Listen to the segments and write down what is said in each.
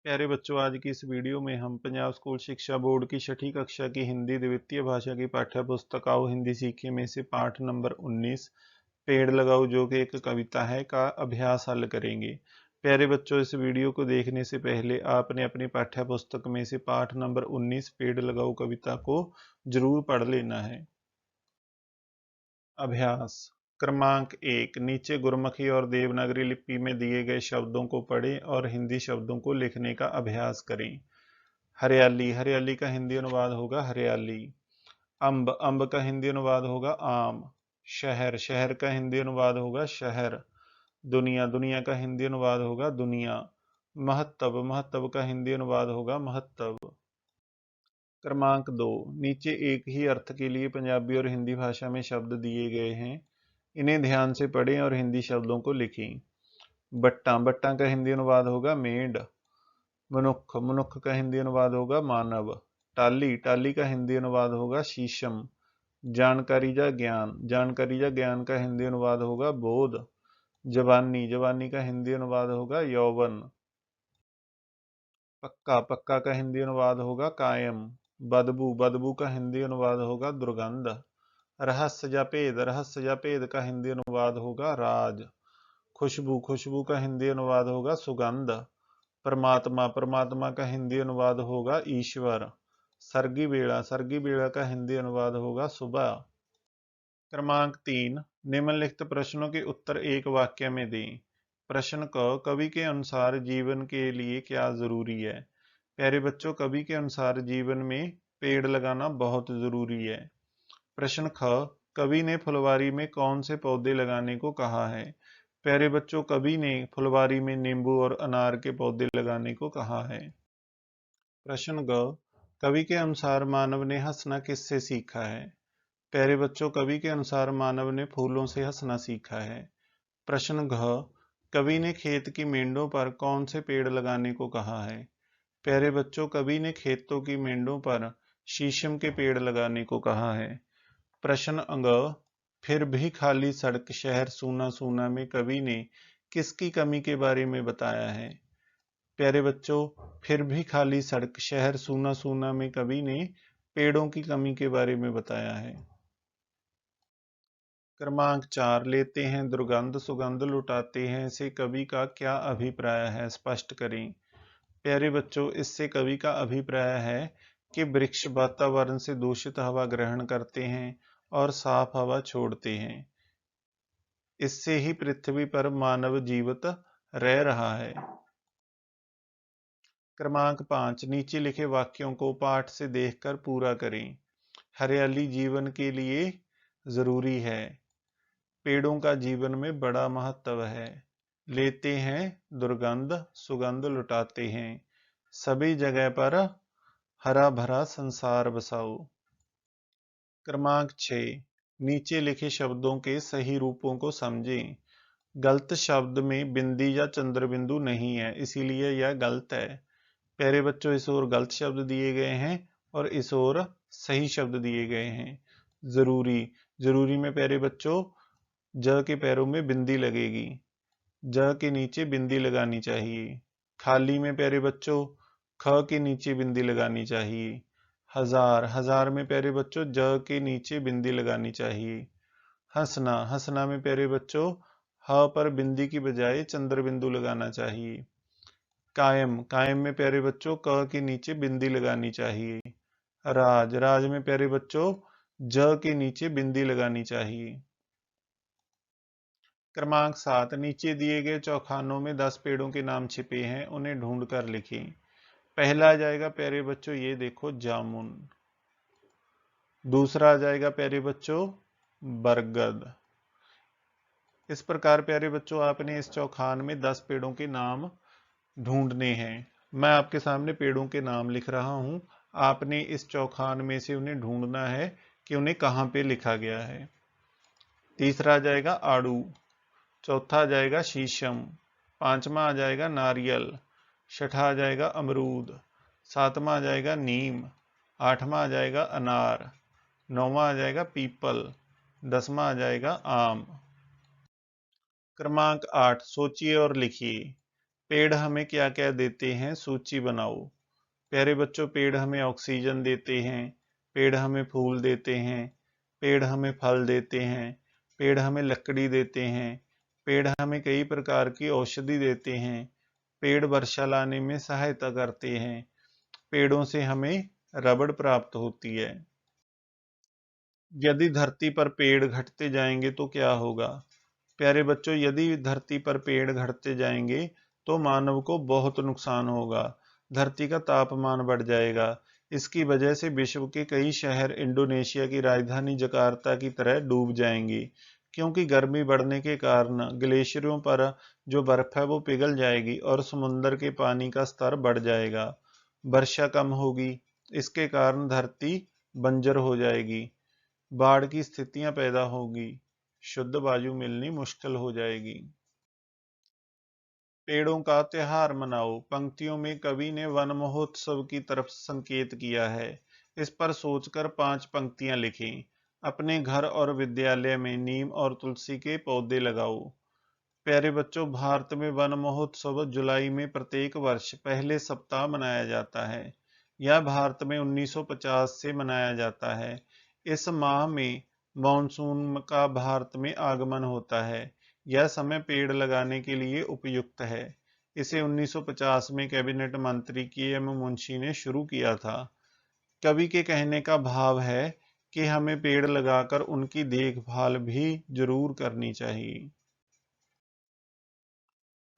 प्यारे बच्चों, आज की इस वीडियो में हम पंजाब स्कूल शिक्षा बोर्ड की छठी कक्षा की हिंदी द्वितीय भाषा की पाठ्य पुस्तक आओ हिंदी सीखे में से पाठ नंबर 19 पेड़ लगाओ जो कि एक कविता है का अभ्यास हल करेंगे। प्यारे बच्चों, इस वीडियो को देखने से पहले आपने अपनी पाठ्य पुस्तक में से पाठ नंबर 19 पेड़ लगाओ कविता को जरूर पढ़ लेना है। अभ्यास क्रमांक 1, नीचे गुरमुखी और देवनागरी लिपि में दिए गए शब्दों को पढ़ें और हिंदी शब्दों को लिखने का अभ्यास करें। हरियाली, हरियाली का हिंदी अनुवाद होगा हरियाली। अंब, अंब का हिंदी अनुवाद होगा आम। शहर, शहर का हिंदी अनुवाद होगा शहर। दुनिया, दुनिया का हिंदी अनुवाद होगा दुनिया। महत्तव, महत्तव का हिंदी अनुवाद होगा महत्तव। क्रमांक 2, नीचे एक ही अर्थ के लिए पंजाबी और हिंदी भाषा में शब्द दिए गए हैं। इन्हें ध्यान से पढ़ें और हिंदी शब्दों को लिखें। बट्टा, बट्टा का हिंदी अनुवाद होगा मेंढ। मनुक्ख, मनुक्ख का हिंदी अनुवाद होगा मानव। टाली, टाली का हिंदी अनुवाद होगा शीशम। जानकारी या ज्ञान, जानकारी या ज्ञान का हिंदी अनुवाद होगा बोध। जवानी, जवानी का हिंदी अनुवाद होगा यौवन। पक्का, पक्का का हिंदी अनुवाद होगा कायम। बदबू, बदबू का हिंदी अनुवाद होगा दुर्गंध। रहस्य या भेद, रहस्य या भेद का हिंदी अनुवाद होगा राज। खुशबू, खुशबू का हिंदी अनुवाद होगा सुगंध। परमात्मा, परमात्मा का हिंदी अनुवाद होगा ईश्वर। सरगी बेड़ा, सरगी बेड़ा का हिंदी अनुवाद होगा सुबह। क्रमांक 3, निम्नलिखित प्रश्नों के उत्तर एक वाक्य में दें। प्रश्न क, कवि के अनुसार जीवन के लिए क्या जरूरी है? प्यारे बच्चों, कवि के अनुसार जीवन में पेड़ लगाना बहुत जरूरी है। प्रश्न ख, कवि ने फुलवारी में कौन से पौधे लगाने को कहा है? प्यारे बच्चों, कवि ने फुलवारी में नींबू और अनार के पौधे लगाने को कहा है। प्रश्न ग, कवि के अनुसार मानव ने हंसना किससे सीखा है? प्यारे बच्चों, कवि के अनुसार मानव ने फूलों से हंसना सीखा है। प्रश्न घ, कवि ने खेत की मेंढों पर कौन से पेड़ लगाने को कहा है? प्यारे बच्चों, कवि ने खेतों की मेंढों पर शीशम के पेड़ लगाने को कहा है। प्रश्न अंग, फिर भी खाली सड़क शहर सूना सूना में कवि ने किसकी कमी के बारे में बताया है? प्यारे बच्चों, फिर भी खाली सड़क शहर सूना सूना में कवि ने पेड़ों की कमी के बारे में बताया है। क्रमांक 4, लेते हैं दुर्गंध सुगंध लुटाते हैं से कवि का क्या अभिप्राय है? स्पष्ट करें। प्यारे बच्चों, इससे कवि का अभिप्राय है कि वृक्ष वातावरण से दूषित हवा ग्रहण करते हैं और साफ हवा छोड़ते हैं। इससे ही पृथ्वी पर मानव जीवित रह रहा है। क्रमांक 5, नीचे लिखे वाक्यों को पाठ से देखकर पूरा करें। हरियाली जीवन के लिए जरूरी है। पेड़ों का जीवन में बड़ा महत्व है। लेते हैं दुर्गंध सुगंध लुटाते हैं। सभी जगह पर हरा भरा संसार बसाओ। क्रमांक 6, नीचे लिखे शब्दों के सही रूपों को समझें। गलत शब्द में बिंदी या चंद्र बिंदु नहीं है, इसीलिए यह गलत है। प्यारे बच्चों, इस ओर गलत शब्द दिए गए हैं और इस ओर सही शब्द दिए गए हैं। जरूरी, जरूरी में प्यारे बच्चों ज के पैरों में बिंदी लगेगी। ज के नीचे बिंदी लगानी चाहिए। खाली में प्यारे बच्चों ख के नीचे बिंदी लगानी चाहिए। हजार, हजार में प्यारे बच्चों ज के नीचे बिंदी लगानी चाहिए। हंसना, हंसना में प्यारे बच्चों ह पर बिंदी की बजाय चंद्र बिंदु लगाना चाहिए। कायम, कायम में प्यारे बच्चों क के नीचे बिंदी लगानी चाहिए। राज, राज में प्यारे बच्चों ज के नीचे बिंदी लगानी चाहिए। क्रमांक 7, नीचे दिए गए चौखानों में 10 पेड़ों के नाम छिपे हैं, उन्हें ढूंढ कर लिखें। पहला आ जाएगा प्यारे बच्चों, ये देखो जामुन। दूसरा आ जाएगा प्यारे बच्चों बरगद। इस प्रकार प्यारे बच्चों आपने इस चौखान में 10 पेड़ों के नाम ढूंढने हैं। मैं आपके सामने पेड़ों के नाम लिख रहा हूं, आपने इस चौखान में से उन्हें ढूंढना है कि उन्हें कहां पे लिखा गया है। तीसरा आ जाएगा आड़ू। चौथा आ जाएगा शीशम। पांचवा आ जाएगा नारियल। छठा आ जाएगा अमरूद। सातवां आ जाएगा नीम। आठवां आ जाएगा अनार। नौवां आ जाएगा पीपल। 10वां आ जाएगा आम। क्रमांक 8, सोचिए और लिखिए। पेड़ हमें क्या क्या देते हैं, सूची बनाओ। प्यारे बच्चों, पेड़ हमें ऑक्सीजन देते हैं, पेड़ हमें फूल देते हैं, पेड़ हमें फल देते हैं, पेड़ हमें लकड़ी देते हैं, पेड़ हमें कई प्रकार की औषधि देते हैं, पेड़ वर्षा लाने में सहायता करते हैं, पेड़ों से हमें रबड़ प्राप्त होती है। यदि धरती पर पेड़ घटते जाएंगे तो क्या होगा? प्यारे बच्चों, यदि धरती पर पेड़ घटते जाएंगे तो मानव को बहुत नुकसान होगा। धरती का तापमान बढ़ जाएगा। इसकी वजह से विश्व के कई शहर इंडोनेशिया की राजधानी जकार्ता की तरह डूब जाएंगे, क्योंकि गर्मी बढ़ने के कारण ग्लेशियरों पर जो बर्फ है वो पिघल जाएगी और समुद्र के पानी का स्तर बढ़ जाएगा। वर्षा कम होगी। इसके कारण धरती बंजर हो जाएगी। बाढ़ की स्थितियां पैदा होगी। शुद्ध वायु मिलनी मुश्किल हो जाएगी। पेड़ों का त्योहार मनाओ। पंक्तियों में कवि ने वन महोत्सव की तरफ संकेत किया है। इस पर सोचकर 5 पंक्तियां लिखें। अपने घर और विद्यालय में नीम और तुलसी के पौधे लगाओ। प्यारे बच्चों, भारत में वन महोत्सव जुलाई में प्रत्येक वर्ष पहले सप्ताह मनाया जाता है। यह भारत में 1950 से मनाया जाता है। इस माह में मानसून का भारत में आगमन होता है। यह समय पेड़ लगाने के लिए उपयुक्त है। इसे 1950 में कैबिनेट मंत्री के.एम. मुंशी ने शुरू किया था। कवि के कहने का भाव है कि हमें पेड़ लगाकर उनकी देखभाल भी जरूर करनी चाहिए।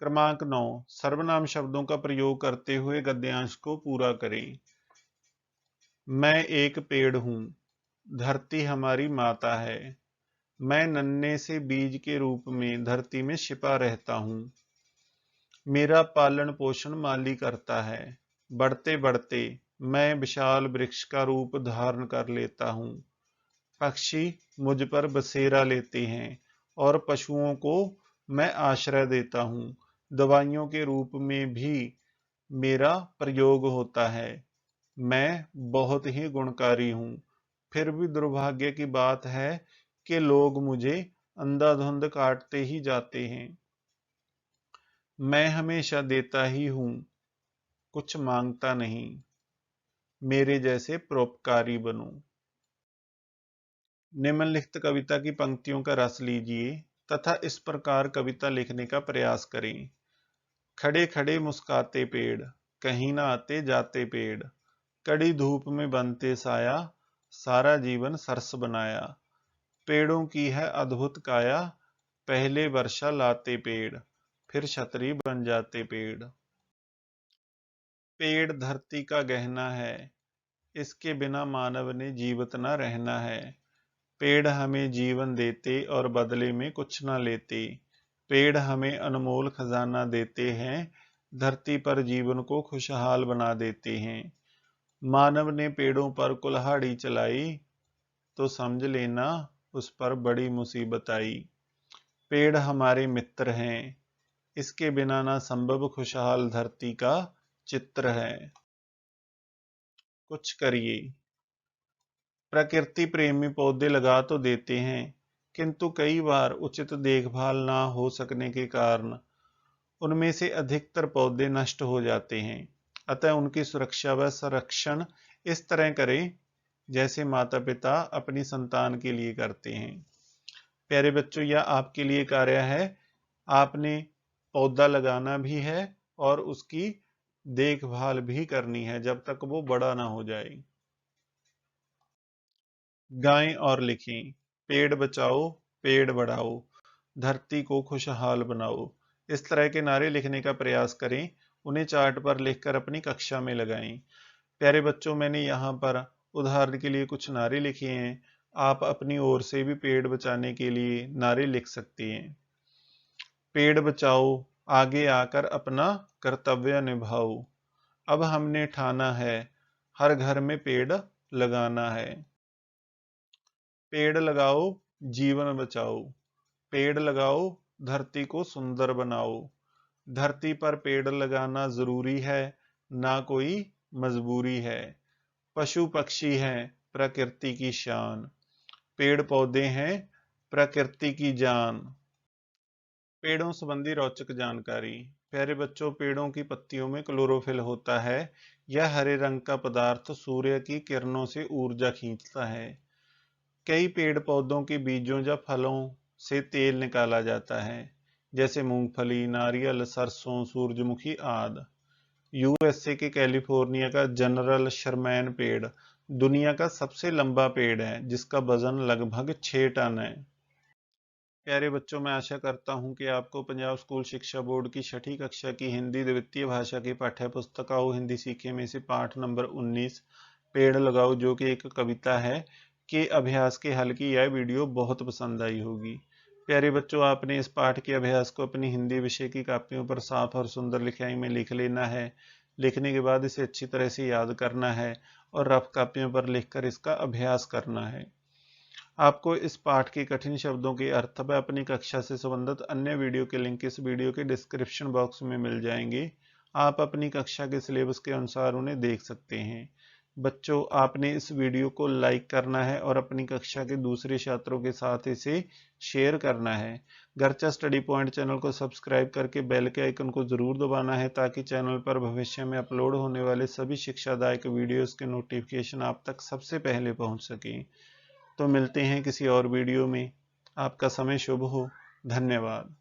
क्रमांक 9, सर्वनाम शब्दों का प्रयोग करते हुए गद्यांश को पूरा करें। मैं एक पेड़ हूं। धरती हमारी माता है। मैं नन्हे से बीज के रूप में धरती में छिपा रहता हूं। मेरा पालन पोषण माली करता है। बढ़ते बढ़ते मैं विशाल वृक्ष का रूप धारण कर लेता हूं। पक्षी मुझ पर बसेरा लेते हैं और पशुओं को मैं आश्रय देता हूं। दवाइयों के रूप में भी मेरा प्रयोग होता है। मैं बहुत ही गुणकारी हूं। फिर भी दुर्भाग्य की बात है कि लोग मुझे अंधाधुंध काटते ही जाते हैं। मैं हमेशा देता ही हूं, कुछ मांगता नहीं। मेरे जैसे परोपकारी बनो। निम्नलिखित कविता की पंक्तियों का रस लीजिए तथा इस प्रकार कविता लिखने का प्रयास करें। खड़े खड़े मुस्काते पेड़, कहीं ना आते जाते पेड़, कड़ी धूप में बनते साया, सारा जीवन सरस बनाया। पेड़ों की है अद्भुत काया, पहले वर्षा लाते पेड़, फिर छतरी बन जाते पेड़। पेड़ धरती का गहना है, इसके बिना मानव ने जीवित न रहना है। पेड़ हमें जीवन देते और बदले में कुछ न लेते। पेड़ हमें अनमोल खजाना देते हैं, धरती पर जीवन को खुशहाल बना देते हैं। मानव ने पेड़ों पर कुल्हाड़ी चलाई तो समझ लेना उस पर बड़ी मुसीबत आई। पेड़ हमारे मित्र हैं, इसके बिना ना संभव खुशहाल धरती का चित्र है। कुछ करिए। प्रकृति प्रेमी पौधे लगा तो देते हैं, किंतु कई बार उचित देखभाल ना हो सकने के कारण उनमें से अधिकतर पौधे नष्ट हो जाते हैं। अतः उनकी सुरक्षा व संरक्षण इस तरह करें जैसे माता पिता अपनी संतान के लिए करते हैं। प्यारे बच्चों, यह आपके लिए कार्य है। आपने पौधा लगाना भी है और उसकी देखभाल भी करनी है जब तक वो बड़ा ना हो जाए। गाएं और लिखें। पेड़ बचाओ, पेड़ बढ़ाओ, धरती को खुशहाल बनाओ। इस तरह के नारे लिखने का प्रयास करें। उन्हें चार्ट पर लिखकर अपनी कक्षा में लगाएं। प्यारे बच्चों, मैंने यहाँ पर उदाहरण के लिए कुछ नारे लिखे हैं। आप अपनी ओर से भी पेड़ बचाने के लिए नारे लिख सकती हैं। पेड़ बचाओ, आगे आकर अपना कर्तव्य निभाओ। अब हमने ठाना है, हर घर में पेड़ लगाना है। पेड़ लगाओ, जीवन बचाओ। पेड़ लगाओ, धरती को सुंदर बनाओ। धरती पर पेड़ लगाना जरूरी है, ना कोई मजबूरी है। पशु पक्षी हैं प्रकृति की शान, पेड़ पौधे हैं प्रकृति की जान। पेड़ों संबंधी रोचक जानकारी। प्यारे बच्चों, पेड़ों की पत्तियों में क्लोरोफिल होता है। यह हरे रंग का पदार्थ सूर्य की किरणों से ऊर्जा खींचता है। कई पेड़ पौधों के बीजों या फलों से तेल निकाला जाता है, जैसे मूंगफली, नारियल, सरसों, सूरजमुखी आदि। यूएसए के कैलिफोर्निया का जनरल शर्मैन पेड़ दुनिया का सबसे लंबा पेड़ है, जिसका वजन लगभग 6 टन है। प्यारे बच्चों, मैं आशा करता हूं कि आपको पंजाब स्कूल शिक्षा बोर्ड की छठी कक्षा की हिंदी द्वितीय भाषा की पाठ्य पुस्तक आओ हिंदी सीखे में से पाठ नंबर 19 पेड़ लगाओ, जो कि एक कविता है, के अभ्यास के हल की यह वीडियो बहुत पसंद आई होगी। प्यारे बच्चों, आपने इस पाठ के अभ्यास को अपनी हिंदी विषय की कापियों पर साफ और सुंदर लिखाई में लिख लेना है। लिखने के बाद इसे अच्छी तरह से याद करना है और रफ कापियों पर लिखकर इसका अभ्यास करना है। आपको इस पाठ के कठिन शब्दों के अर्थ व अपनी कक्षा से संबंधित अन्य वीडियो के लिंक इस वीडियो के डिस्क्रिप्शन बॉक्स में मिल जाएंगे। आप अपनी कक्षा के सिलेबस के अनुसार उन्हें देख सकते हैं। बच्चों, आपने इस वीडियो को लाइक करना है और अपनी कक्षा के दूसरे छात्रों के साथ इसे शेयर करना है। गर्चा स्टडी पॉइंट चैनल को सब्सक्राइब करके बेल के आइकन को जरूर दबाना है, ताकि चैनल पर भविष्य में अपलोड होने वाले सभी शिक्षादायक वीडियोस के नोटिफिकेशन आप तक सबसे पहले पहुंच सकें। तो मिलते हैं किसी और वीडियो में। आपका समय शुभ हो। धन्यवाद।